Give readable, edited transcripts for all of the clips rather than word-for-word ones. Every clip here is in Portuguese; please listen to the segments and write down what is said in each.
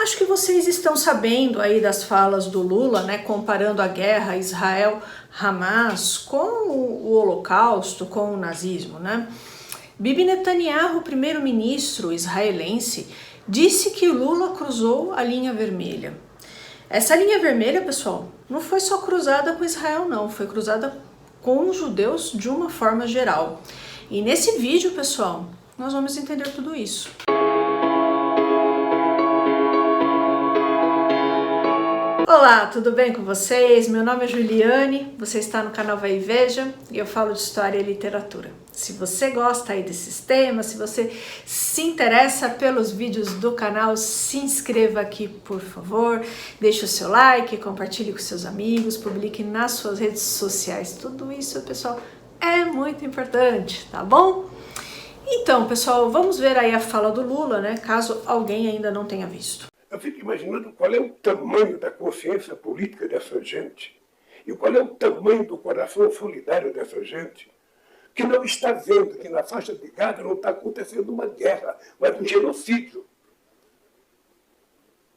Acho que vocês estão sabendo aí das falas do Lula, né, comparando a guerra Israel-Hamas com o Holocausto, com o nazismo, né? Bibi Netanyahu, primeiro-ministro israelense, disse que Lula cruzou a linha vermelha. Essa linha vermelha, pessoal, não foi só cruzada com Israel, não, foi cruzada com os judeus de uma forma geral. E nesse vídeo, pessoal, nós vamos entender tudo isso. Olá, tudo bem com vocês? Meu nome é Juliane, você está no canal Vai e Veja e eu falo de história e literatura. Se você gosta aí desses temas, se você se interessa pelos vídeos do canal, se inscreva aqui, por favor, deixe o seu like, compartilhe com seus amigos, publique nas suas redes sociais. Tudo isso, pessoal, é muito importante, tá bom? Então, pessoal, vamos ver aí a fala do Lula, né? Caso alguém ainda não tenha visto. Eu fico imaginando qual é o tamanho da consciência política dessa gente e qual é o tamanho do coração solidário dessa gente que não está vendo que na faixa de Gaza não está acontecendo uma guerra, mas um genocídio.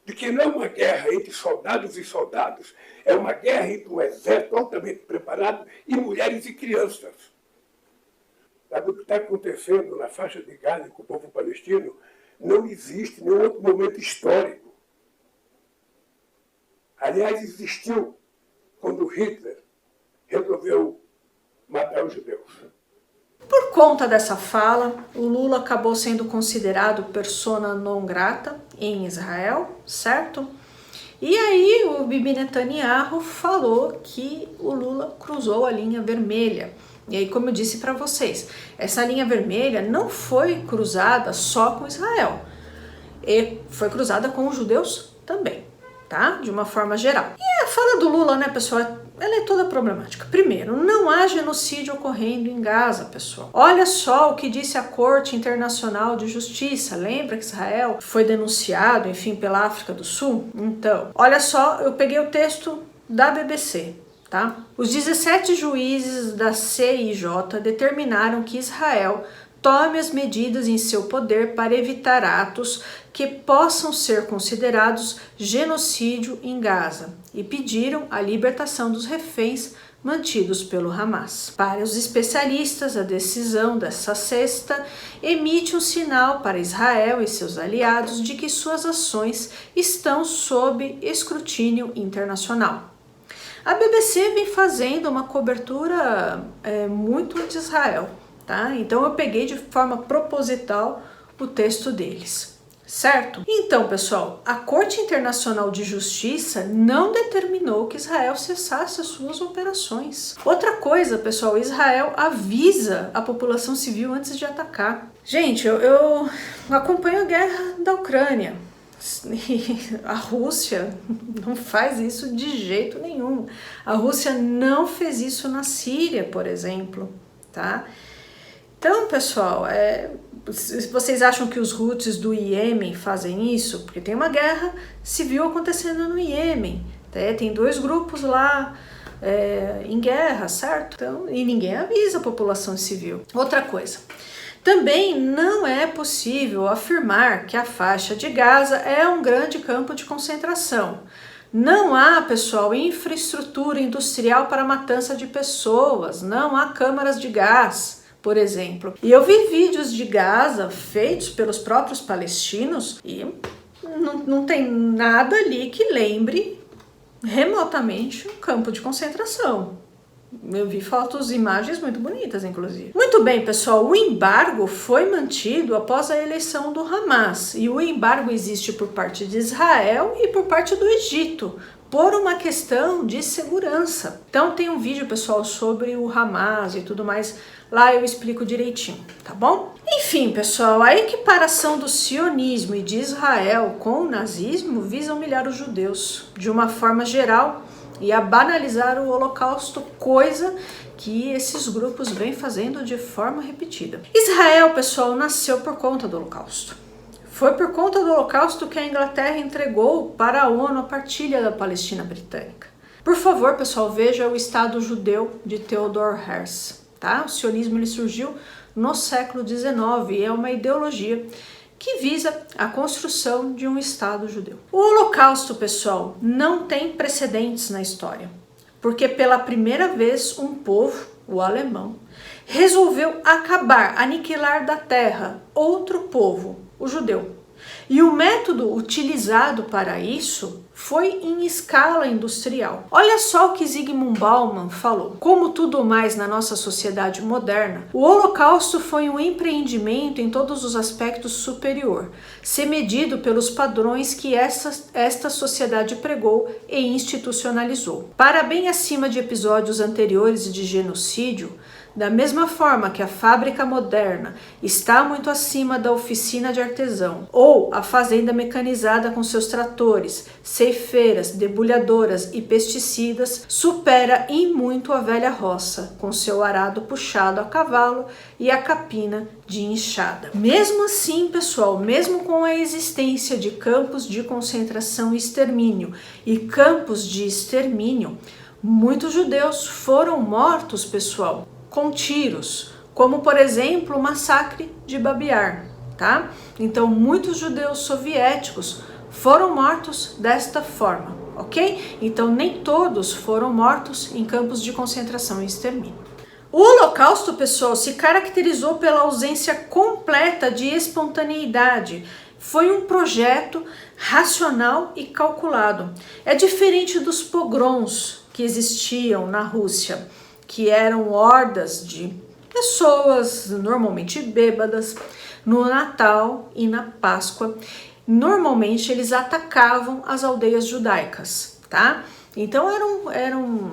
De que não é uma guerra entre soldados e soldados, é uma guerra entre um exército altamente preparado e mulheres e crianças. Sabe o que está acontecendo na faixa de Gaza com o povo palestino? Não existe nenhum outro momento histórico. Aliás, existiu quando Hitler resolveu matar os judeus. Por conta dessa fala, o Lula acabou sendo considerado persona non grata em Israel, certo? E aí o Bibi Netanyahu falou que o Lula cruzou a linha vermelha. E aí, como eu disse para vocês, essa linha vermelha não foi cruzada só com Israel, e foi cruzada com os judeus também, tá? De uma forma geral. E a fala do Lula, né, pessoal, ela é toda problemática. Primeiro, não há genocídio ocorrendo em Gaza, pessoal. Olha só o que disse a Corte Internacional de Justiça. Lembra que Israel foi denunciado, enfim, pela África do Sul? Então, olha só, eu peguei o texto da BBC. Tá? Os 17 juízes da CIJ determinaram que Israel tome as medidas em seu poder para evitar atos que possam ser considerados genocídio em Gaza e pediram a libertação dos reféns mantidos pelo Hamas. Para os especialistas, a decisão dessa sexta emite um sinal para Israel e seus aliados de que suas ações estão sob escrutínio internacional. A BBC vem fazendo uma cobertura muito de Israel, tá? Então eu peguei de forma proposital o texto deles, certo? Então, pessoal, a Corte Internacional de Justiça não determinou que Israel cessasse as suas operações. Outra coisa, pessoal, Israel avisa a população civil antes de atacar. Gente, eu acompanho a guerra da Ucrânia. A Rússia não faz isso de jeito nenhum. A Rússia não fez isso na Síria, por exemplo, tá? Então, pessoal, vocês acham que os Houthis do Iêmen fazem isso? Porque tem uma guerra civil acontecendo no Iêmen, tá? Tem dois grupos lá em guerra, certo? Então, e ninguém avisa a população civil. Outra coisa. Também não é possível afirmar que a faixa de Gaza é um grande campo de concentração. Não há, pessoal, infraestrutura industrial para a matança de pessoas, não há câmaras de gás, por exemplo. E eu vi vídeos de Gaza feitos pelos próprios palestinos e não tem nada ali que lembre remotamente um campo de concentração. Eu vi fotos e imagens muito bonitas, inclusive. Muito bem, pessoal, o embargo foi mantido após a eleição do Hamas. E o embargo existe por parte de Israel e por parte do Egito, por uma questão de segurança. Então tem um vídeo, pessoal, sobre o Hamas e tudo mais. Lá eu explico direitinho, tá bom? Enfim, pessoal, a equiparação do sionismo e de Israel com o nazismo visa humilhar os judeus de uma forma geral e a banalizar o Holocausto, coisa que esses grupos vêm fazendo de forma repetida. Israel, pessoal, nasceu por conta do Holocausto. Foi por conta do Holocausto que a Inglaterra entregou para a ONU a partilha da Palestina britânica. Por favor, pessoal, veja o Estado Judeu de Theodor Herzl. Tá? O sionismo ele surgiu no século XIX e é uma ideologia que visa a construção de um Estado judeu. O Holocausto, pessoal, não tem precedentes na história, porque pela primeira vez um povo, o alemão, resolveu acabar, aniquilar da terra outro povo, o judeu. E o método utilizado para isso foi em escala industrial. Olha só o que Zygmunt Bauman falou. Como tudo mais na nossa sociedade moderna, o Holocausto foi um empreendimento em todos os aspectos superior, ser medido pelos padrões que esta sociedade pregou e institucionalizou. Para bem acima de episódios anteriores de genocídio, da mesma forma que a fábrica moderna está muito acima da oficina de artesão ou a fazenda mecanizada com seus tratores, ceifeiras, debulhadoras e pesticidas, supera em muito a velha roça, com seu arado puxado a cavalo e a capina de enxada. Mesmo assim, pessoal, mesmo com a existência de campos de concentração e extermínio e campos de extermínio, muitos judeus foram mortos, pessoal, com tiros, como por exemplo o massacre de Babi Yar, tá? Então muitos judeus soviéticos foram mortos desta forma, ok? Então nem todos foram mortos em campos de concentração e extermínio. O Holocausto, pessoal, se caracterizou pela ausência completa de espontaneidade. Foi um projeto racional e calculado. É diferente dos pogroms que existiam na Rússia, que eram hordas de pessoas normalmente bêbadas no Natal e na Páscoa. Normalmente eles atacavam as aldeias judaicas, tá? Então eram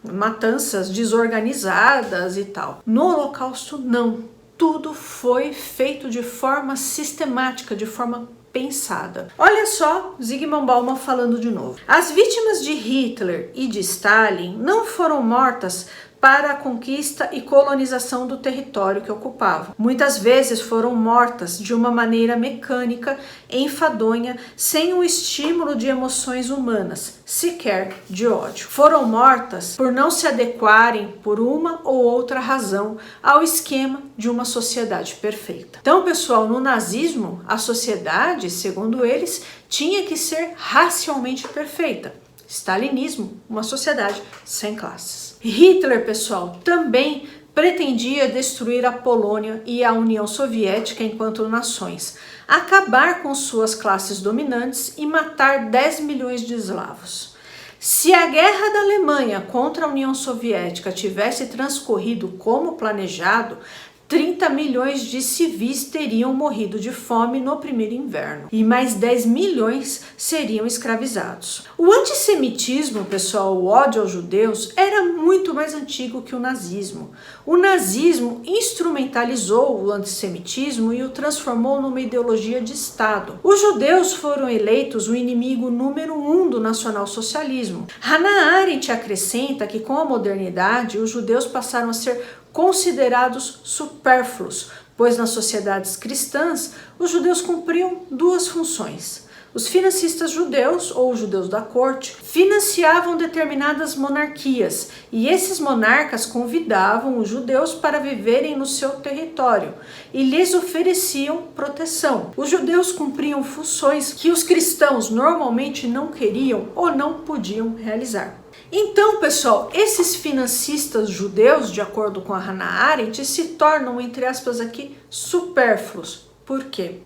matanças desorganizadas e tal. No Holocausto não, tudo foi feito de forma sistemática, de forma pensada. Olha só, Zygmunt Bauman falando de novo. As vítimas de Hitler e de Stalin não foram mortas para a conquista e colonização do território que ocupavam. Muitas vezes foram mortas de uma maneira mecânica, enfadonha, sem o estímulo de emoções humanas, sequer de ódio. Foram mortas por não se adequarem, por uma ou outra razão, ao esquema de uma sociedade perfeita. Então, pessoal, no nazismo, a sociedade, segundo eles, tinha que ser racialmente perfeita. Stalinismo, uma sociedade sem classes. Hitler, pessoal, também pretendia destruir a Polônia e a União Soviética enquanto nações, acabar com suas classes dominantes e matar 10 milhões de eslavos. Se a guerra da Alemanha contra a União Soviética tivesse transcorrido como planejado, 30 milhões de civis teriam morrido de fome no primeiro inverno e mais 10 milhões seriam escravizados. O antissemitismo, pessoal, o ódio aos judeus, era muito mais antigo que o nazismo. O nazismo instrumentalizou o antissemitismo e o transformou numa ideologia de Estado. Os judeus foram eleitos o inimigo número 1 do nacionalsocialismo. Hannah Arendt acrescenta que com a modernidade os judeus passaram a ser considerados supérfluos, pois nas sociedades cristãs os judeus cumpriam duas funções. Os financistas judeus, ou judeus da corte, financiavam determinadas monarquias e esses monarcas convidavam os judeus para viverem no seu território e lhes ofereciam proteção. Os judeus cumpriam funções que os cristãos normalmente não queriam ou não podiam realizar. Então, pessoal, esses financistas judeus, de acordo com a Hannah Arendt, se tornam, entre aspas aqui, supérfluos. Por quê?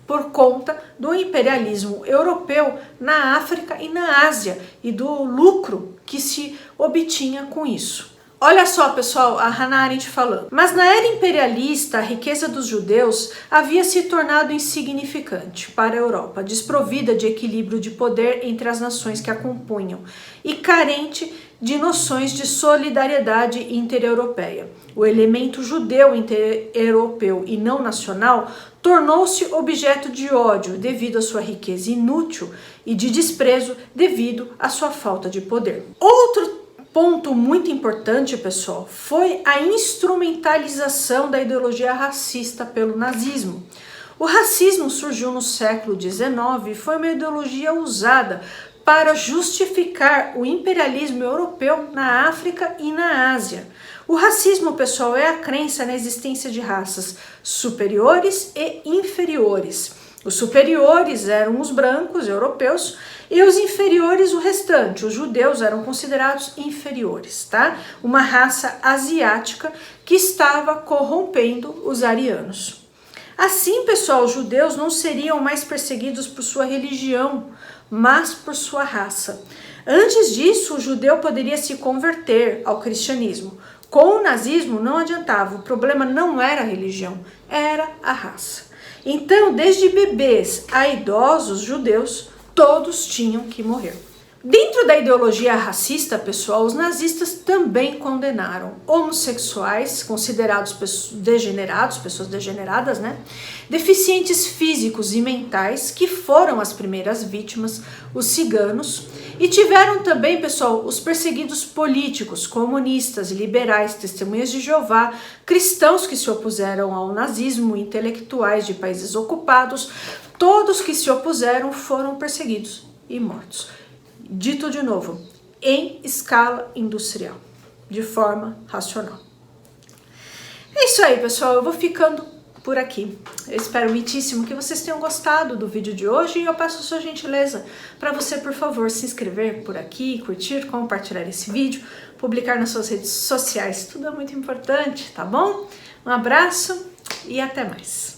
Por conta do imperialismo europeu na África e na Ásia e do lucro que se obtinha com isso. Olha só, pessoal, a Hannah Arendt falando. Mas na era imperialista, a riqueza dos judeus havia se tornado insignificante para a Europa, desprovida de equilíbrio de poder entre as nações que a compunham e carente de noções de solidariedade intereuropeia. O elemento judeu intereuropeu e não nacional tornou-se objeto de ódio devido à sua riqueza inútil e de desprezo devido à sua falta de poder. Outro ponto muito importante, pessoal, foi a instrumentalização da ideologia racista pelo nazismo. O racismo surgiu no século XIX e foi uma ideologia usada para justificar o imperialismo europeu na África e na Ásia. O racismo, pessoal, é a crença na existência de raças superiores e inferiores. Os superiores eram os brancos europeus e os inferiores o restante. Os judeus eram considerados inferiores, tá? Uma raça asiática que estava corrompendo os arianos. Assim, pessoal, os judeus não seriam mais perseguidos por sua religião, mas por sua raça. Antes disso, o judeu poderia se converter ao cristianismo. Com o nazismo não adiantava, o problema não era a religião, era a raça. Então, desde bebês a idosos judeus, todos tinham que morrer. Dentro da ideologia racista, pessoal, os nazistas também condenaram homossexuais, considerados pessoas degeneradas, né? Deficientes físicos e mentais, que foram as primeiras vítimas, os ciganos, e tiveram também, pessoal, os perseguidos políticos, comunistas, liberais, testemunhas de Jeová, cristãos que se opuseram ao nazismo, intelectuais de países ocupados, todos que se opuseram foram perseguidos e mortos. Dito de novo, em escala industrial, de forma racional. É isso aí, pessoal, eu vou ficando por aqui. Eu espero muitíssimo que vocês tenham gostado do vídeo de hoje e eu peço a sua gentileza para você, por favor, se inscrever por aqui, curtir, compartilhar esse vídeo, publicar nas suas redes sociais, tudo é muito importante, tá bom? Um abraço e até mais.